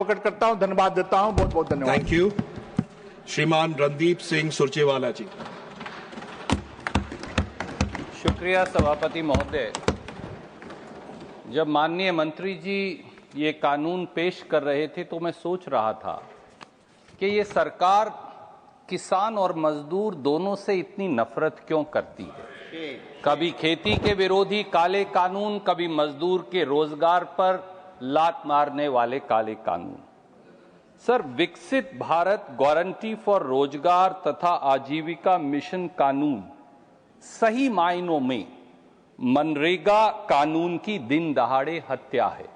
प्रकट करता हूं, धन्यवाद देता हूं। बहुत बहुत धन्यवाद। Thank you. श्रीमान रणदीप सिंह सुरजेवाला जी। शुक्रिया सभापति महोदय। जब माननीय मंत्री जी ये कानून पेश कर रहे थे तो मैं सोच रहा था कि ये सरकार किसान और मजदूर दोनों से इतनी नफरत क्यों करती है। कभी खेती के विरोधी काले कानून, कभी मजदूर के रोजगार पर लात मारने वाले काले कानून। सर, विकसित भारत गारंटी फॉर रोजगार तथा आजीविका मिशन कानून सही मायनों में मनरेगा कानून की दिन दहाड़े हत्या है।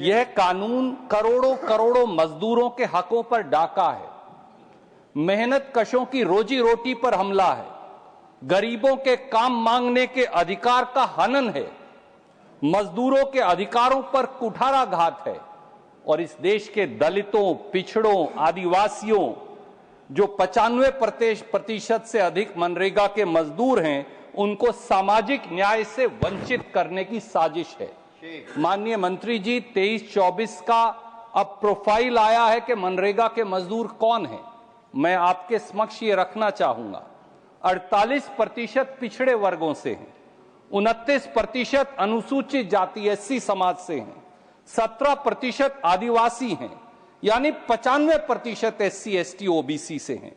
यह कानून करोड़ों करोड़ों मजदूरों के हकों पर डाका है, मेहनत कशों की रोजी रोटी पर हमला है, गरीबों के काम मांगने के अधिकार का हनन है, मजदूरों के अधिकारों पर कुठाराघात है और इस देश के दलितों, पिछड़ों, आदिवासियों जो 95% से अधिक मनरेगा के मजदूर हैं, उनको सामाजिक न्याय से वंचित करने की साजिश है। माननीय मंत्री जी, 23-24 का अब प्रोफाइल आया है कि मनरेगा के मजदूर कौन हैं। मैं आपके समक्ष ये रखना चाहूंगा। 48% पिछड़े वर्गों से हैं, 29% अनुसूचित जाति एससी समाज से हैं, 17% आदिवासी हैं, यानी 95% एससी एसटी ओबीसी से हैं।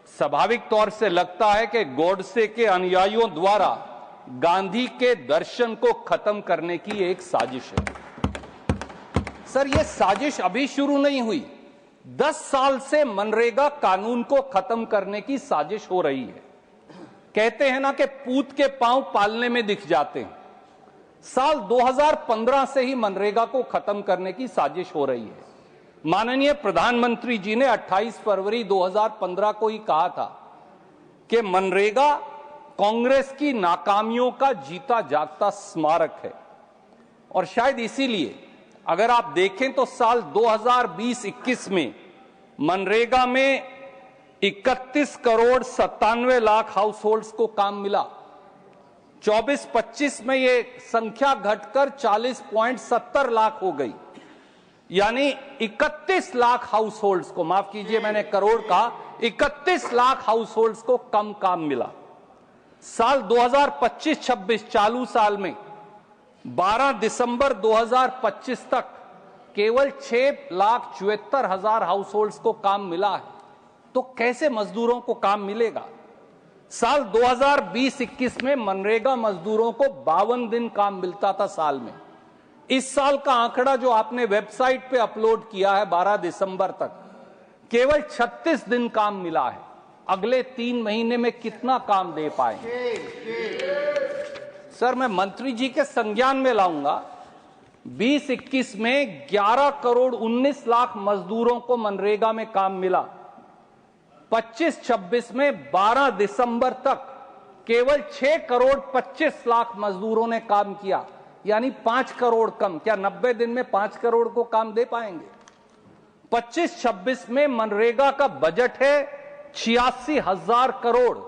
स्वाभाविक तौर से लगता है कि गोडसे के अनुयायियों द्वारा गांधी के दर्शन को खत्म करने की एक साजिश है। सर, यह साजिश अभी शुरू नहीं हुई, 10 साल से मनरेगा कानून को खत्म करने की साजिश हो रही है। कहते हैं ना कि पूत के पांव पालने में दिख जाते हैं। साल 2015 से ही मनरेगा को खत्म करने की साजिश हो रही है। माननीय प्रधानमंत्री जी ने 28 फरवरी 2015 को ही कहा था कि मनरेगा कांग्रेस की नाकामियों का जीता जागता स्मारक है। और शायद इसीलिए अगर आप देखें तो साल 2020-21 में मनरेगा में 31 करोड़ 97 लाख हाउस होल्ड्स को काम मिला। 24-25 में ये संख्या घटकर 40.70 लाख हो गई, यानी 31 लाख हाउस होल्ड्स को, माफ कीजिए मैंने करोड़ कहा, 31 लाख हाउस होल्ड्स को कम काम मिला। साल 2025-26 चालू साल में 12 दिसंबर 2025 तक केवल 6,74,000 हाउस होल्ड्स को काम मिला है। तो कैसे मजदूरों को काम मिलेगा। साल 2020-21 में मनरेगा मजदूरों को 52 दिन काम मिलता था साल में। इस साल का आंकड़ा जो आपने वेबसाइट पे अपलोड किया है 12 दिसंबर तक, केवल 36 दिन काम मिला है। अगले 3 महीने में कितना काम दे पाएंगे। सर, मैं मंत्री जी के संज्ञान में लाऊंगा, 20-21 में 11 करोड़ 19 लाख मजदूरों को मनरेगा में काम मिला। 25-26 में 12 दिसंबर तक केवल 6 करोड़ 25 लाख मजदूरों ने काम किया, यानी 5 करोड़ कम। क्या 90 दिन में 5 करोड़ को काम दे पाएंगे। 25-26 में मनरेगा का बजट है 86,000 करोड़,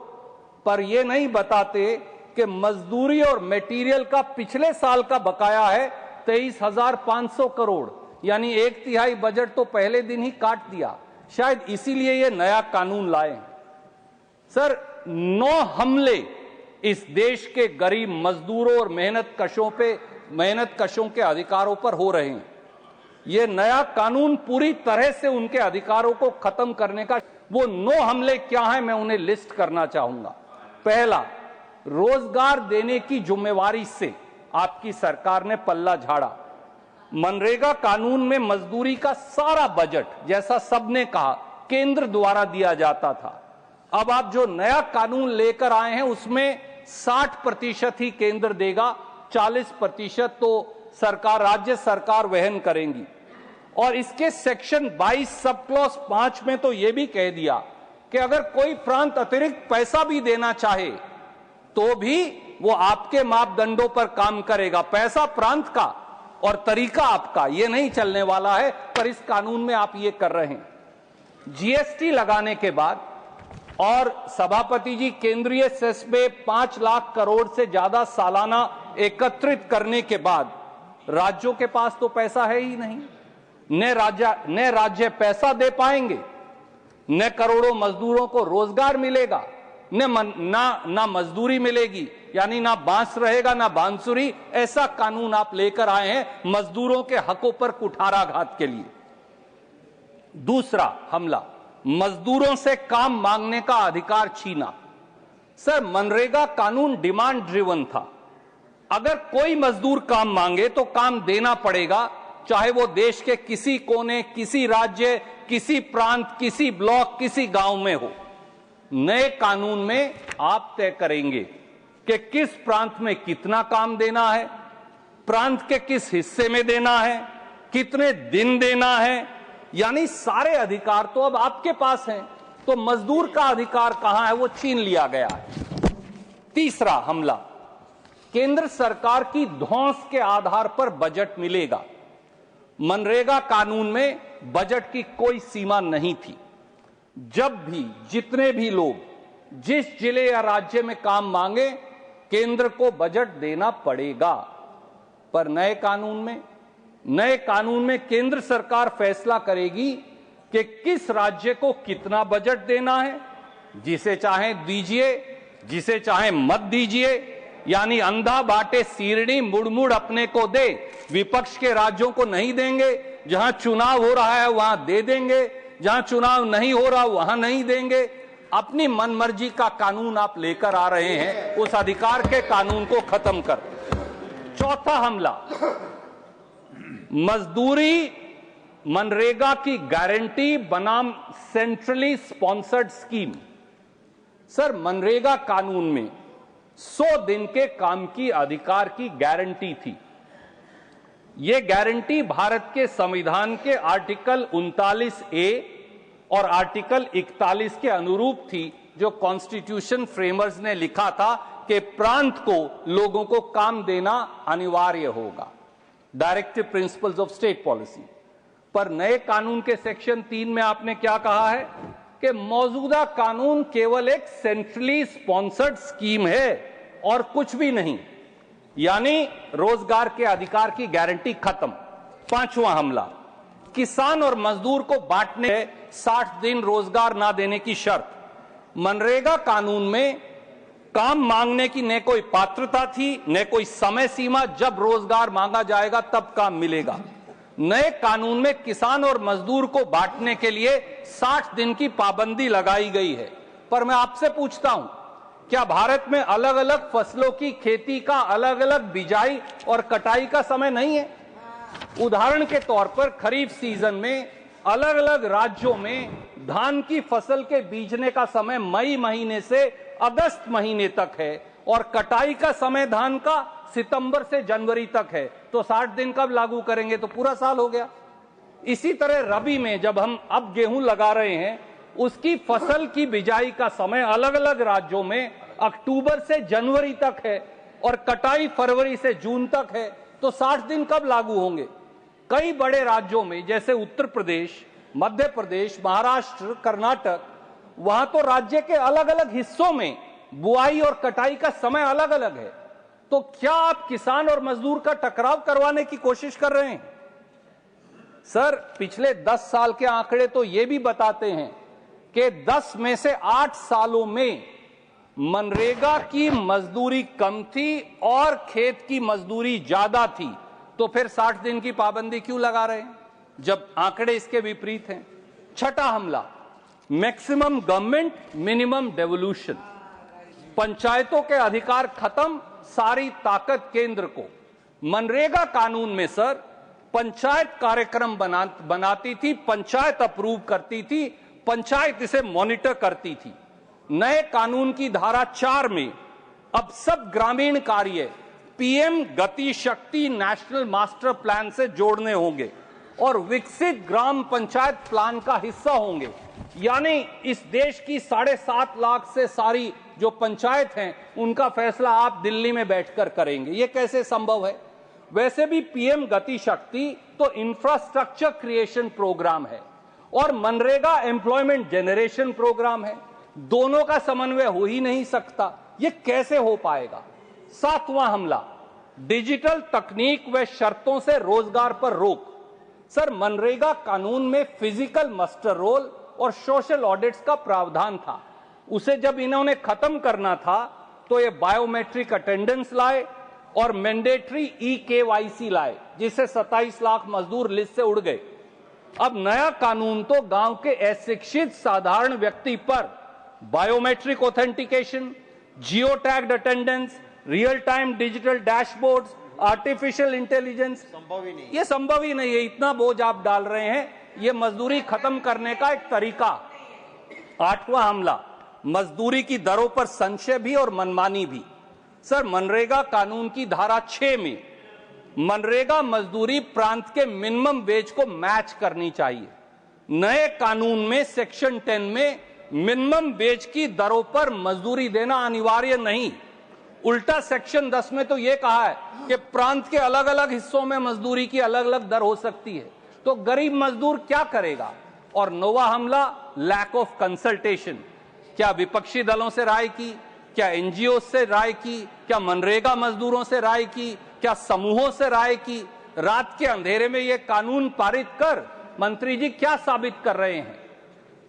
पर यह नहीं बताते कि मजदूरी और मटेरियल का पिछले साल का बकाया है 23,500 करोड़, यानी 1/3 बजट तो पहले दिन ही काट दिया। शायद इसीलिए यह नया कानून लाए। सर, 9 हमले इस देश के गरीब मजदूरों और मेहनत कशों के अधिकारों पर हो रहे हैं। यह नया कानून पूरी तरह से उनके अधिकारों को खत्म करने का, वो 9 हमले क्या हैं मैं उन्हें लिस्ट करना चाहूंगा। पहला, रोजगार देने की जिम्मेवारी से आपकी सरकार ने पल्ला झाड़ा। मनरेगा कानून में मजदूरी का सारा बजट, जैसा सबने कहा, केंद्र द्वारा दिया जाता था। अब आप जो नया कानून लेकर आए हैं उसमें 60% ही केंद्र देगा, 40% तो सरकार, राज्य सरकार वहन करेंगी। और इसके सेक्शन 22 सब क्लॉज 5 में तो यह भी कह दिया कि अगर कोई प्रांत अतिरिक्त पैसा भी देना चाहे तो भी वो आपके मापदंडों पर काम करेगा। पैसा प्रांत का और तरीका आपका, ये नहीं चलने वाला है, पर इस कानून में आप ये कर रहे हैं। जीएसटी लगाने के बाद और सभापति जी, केंद्रीय सेस में 5 लाख करोड़ से ज्यादा सालाना एकत्रित करने के बाद राज्यों के पास तो पैसा है ही नहीं। न राज्य पैसा दे पाएंगे, न करोड़ों मजदूरों को रोजगार मिलेगा, ना मजदूरी मिलेगी, यानी ना बांस रहेगा ना बांसुरी। ऐसा कानून आप लेकर आए हैं मजदूरों के हकों पर कुठाराघात के लिए। दूसरा हमला, मजदूरों से काम मांगने का अधिकार छीना। सर, मनरेगा कानून डिमांड ड्रिवन था। अगर कोई मजदूर काम मांगे तो काम देना पड़ेगा, चाहे वो देश के किसी कोने, किसी राज्य, किसी प्रांत, किसी ब्लॉक, किसी गांव में हो। नए कानून में आप तय करेंगे कि किस प्रांत में कितना काम देना है, प्रांत के किस हिस्से में देना है, कितने दिन देना है, यानी सारे अधिकार तो अब आपके पास हैं। तो मजदूर का अधिकार कहां है, वो छीन लिया गया है। तीसरा हमला, केंद्र सरकार की धौंस के आधार पर बजट मिलेगा। मनरेगा कानून में बजट की कोई सीमा नहीं थी। जब भी जितने भी लोग जिस जिले या राज्य में काम मांगे, केंद्र को बजट देना पड़ेगा। पर नए कानून में केंद्र सरकार फैसला करेगी कि किस राज्य को कितना बजट देना है। जिसे चाहे दीजिए, जिसे चाहे मत दीजिए, यानी अंधा बाटे सीरनी, मुड़ अपने को दे। विपक्ष के राज्यों को नहीं देंगे, जहां चुनाव हो रहा है वहां दे देंगे, जहां चुनाव नहीं हो रहा वहां नहीं देंगे। अपनी मनमर्जी का कानून आप लेकर आ रहे हैं, उस अधिकार के कानून को खत्म कर। चौथा हमला, मजदूरी मनरेगा की गारंटी बनाम centrally sponsored scheme. Sir, MNREGA कानून में 100 दिन के काम की अधिकार की गारंटी थी। यह गारंटी भारत के संविधान के आर्टिकल 39A और आर्टिकल 41 के अनुरूप थी, जो कॉन्स्टिट्यूशन फ्रेमर्स ने लिखा था कि प्रांत को लोगों को काम देना अनिवार्य होगा। Directive principles of state policy. पर नए कानून के सेक्शन 3 में आपने क्या कहा है कि मौजूदा कानून केवल एक सेंट्रली स्पॉन्सर्ड स्कीम है और कुछ भी नहीं, यानी रोजगार के अधिकार की गारंटी खत्म। पांचवां हमला, किसान और मजदूर को बांटने 60 दिन रोजगार ना देने की शर्त। मनरेगा कानून में काम मांगने की न कोई पात्रता थी, न कोई समय सीमा। जब रोजगार मांगा जाएगा तब काम मिलेगा। नए कानून में किसान और मजदूर को बांटने के लिए 60 दिन की पाबंदी लगाई गई है। पर मैं आपसे पूछता हूं, क्या भारत में अलग अलग फसलों की खेती का अलग अलग बिजाई और कटाई का समय नहीं है? उदाहरण के तौर पर खरीफ सीजन में अलग अलग राज्यों में धान की फसल के बीजने का समय मई महीने से अगस्त महीने तक है और कटाई का समय धान का सितंबर से जनवरी तक है। तो 60 दिन कब लागू करेंगे? तो पूरा साल हो गया। इसी तरह रबी में जब हम अब गेहूं लगा रहे हैं, उसकी फसल की बिजाई का समय अलग अलग राज्यों में अक्टूबर से जनवरी तक है और कटाई फरवरी से जून तक है। तो 60 दिन कब लागू होंगे? कई बड़े राज्यों में जैसे उत्तर प्रदेश, मध्य प्रदेश, महाराष्ट्र, कर्नाटक, वहां तो राज्य के अलग अलग हिस्सों में बुआई और कटाई का समय अलग अलग है। तो क्या आप किसान और मजदूर का टकराव करवाने की कोशिश कर रहे हैं? सर, पिछले 10 साल के आंकड़े तो यह भी बताते हैं कि 10 में से 8 सालों में मनरेगा की मजदूरी कम थी और खेत की मजदूरी ज्यादा थी। तो फिर 60 दिन की पाबंदी क्यों लगा रहे हैं जब आंकड़े इसके विपरीत हैं? छठा हमला, मैक्सिमम गवर्नमेंट मिनिमम डेवोल्यूशन। पंचायतों के अधिकार खत्म, सारी ताकत केंद्र को। मनरेगा कानून में सर पंचायत कार्यक्रम बनाती थी, पंचायत अप्रूव करती थी, पंचायत इसे मॉनिटर करती थी। नए कानून की धारा 4 में अब सब ग्रामीण कार्य पीएम गति शक्ति नेशनल मास्टर प्लान से जोड़ने होंगे और विकसित ग्राम पंचायत प्लान का हिस्सा होंगे। यानी इस देश की 7.5 लाख से सारी जो पंचायत हैं, उनका फैसला आप दिल्ली में बैठकर करेंगे। ये कैसे संभव है? वैसे भी पीएम गति शक्ति तो इंफ्रास्ट्रक्चर क्रिएशन प्रोग्राम है और मनरेगा एम्प्लॉयमेंट जनरेशन प्रोग्राम है। दोनों का समन्वय हो ही नहीं सकता। ये कैसे हो पाएगा? 7वां हमला, डिजिटल तकनीक व शर्तों से रोजगार पर रोक। सर, मनरेगा कानून में फिजिकल मस्टर रोल और सोशल ऑडिट्स का प्रावधान था। उसे जब इन्होंने खत्म करना था तो ये बायोमेट्रिक अटेंडेंस लाए और मैंडेटरी ई-केवाईसी लाए, जिससे 27 लाख मजदूर लिस्ट से उड़ गए। अब नया कानून तो गांव के अशिक्षित साधारण व्यक्ति पर biometric authentication, geo tagged attendance, real time digital dashboards, artificial intelligence, ये संभव ही नहीं है। इतना बोझ आप डाल रहे हैं। ये मजदूरी खत्म करने का एक तरीका। 8वां हमला, मजदूरी की दरों पर संशय भी और मनमानी भी। सर, मनरेगा कानून की धारा 6 में मनरेगा मजदूरी प्रांत के मिनिमम वेज को मैच करनी चाहिए। नए कानून में सेक्शन 10 में मिनिमम वेज की दरों पर मजदूरी देना अनिवार्य नहीं। उल्टा सेक्शन 10 में तो यह कहा है कि प्रांत के अलग अलग हिस्सों में मजदूरी की अलग अलग दर हो सकती है। तो गरीब मजदूर क्या करेगा? और 9वां हमला, लैक ऑफ कंसल्टेशन। क्या विपक्षी दलों से राय की? क्या एनजीओ से राय की? क्या मनरेगा मजदूरों से राय की? क्या समूहों से राय की? रात के अंधेरे में यह कानून पारित कर मंत्री जी क्या साबित कर रहे हैं?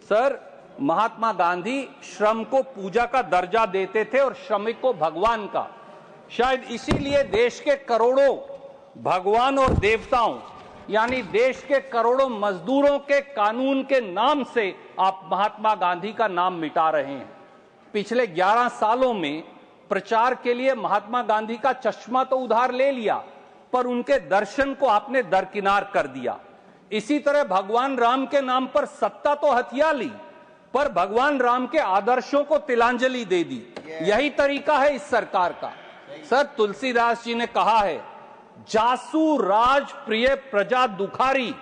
सर, महात्मा गांधी श्रम को पूजा का दर्जा देते थे और श्रमिक को भगवान का। शायद इसीलिए देश के करोड़ों भगवान और देवताओं, यानी देश के करोड़ों मजदूरों के कानून के नाम से आप महात्मा गांधी का नाम मिटा रहे हैं। पिछले 11 सालों में प्रचार के लिए महात्मा गांधी का चश्मा तो उधार ले लिया, पर उनके दर्शन को आपने दरकिनार कर दिया। इसी तरह भगवान राम के नाम पर सत्ता तो हथिया ली, पर भगवान राम के आदर्शों को तिलांजलि दे दी। यही तरीका है इस सरकार का। सर, तुलसीदास जी ने कहा है, जासु राज प्रिय प्रजा दुखारी,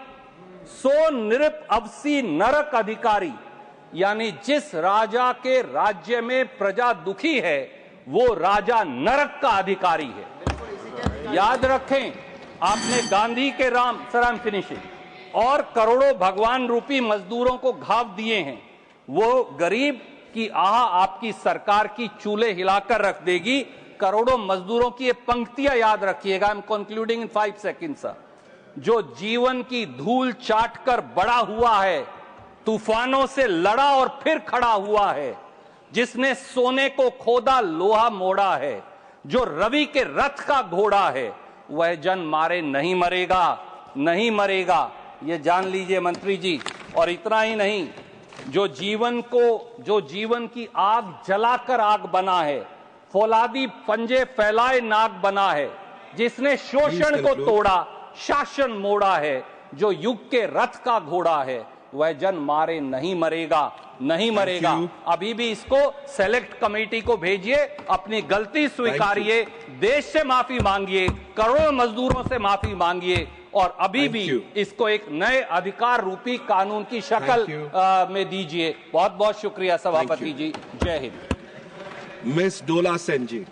सो नृप अवसी नरक अधिकारी। यानी जिस राजा के राज्य में प्रजा दुखी है वो राजा नरक का अधिकारी है। याद रखें, आपने गांधी के Ram, sir I am finishing, और करोड़ों भगवान रूपी मजदूरों को घाव दिए हैं। वो गरीब की आह आपकी सरकार की चूल्हे हिलाकर रख देगी। करोड़ों मजदूरों की ये पंक्तियां याद रखिएगा। I am concluding in 5 second sir. जो जीवन की धूल चाटकर बड़ा हुआ है, तूफानों से लड़ा और फिर खड़ा हुआ है, जिसने सोने को खोदा लोहा मोड़ा है, जो रवि के रथ का घोड़ा है, वह जन मारे नहीं मरेगा, नहीं मरेगा। ये जान लीजिए मंत्री जी। और इतना ही नहीं, जो जीवन की आग जलाकर आग बना है, फौलादी पंजे फैलाए नाग बना है, जिसने शोषण को तोड़ा, शासन मोड़ा है, जो युग के रथ का घोड़ा है, वह जन मारे नहीं मरेगा, नहीं मरेगा। अभी भी इसको सेलेक्ट कमेटी को भेजिए, अपनी गलती स्वीकारिए, देश से माफी मांगिए, करोड़ों मजदूरों से माफी मांगिए, और अभी भी इसको एक नए अधिकार रूपी कानून की शक्ल में दीजिए। बहुत बहुत शुक्रिया सभापति जी। जय हिंद। मिस डोला सेन जी।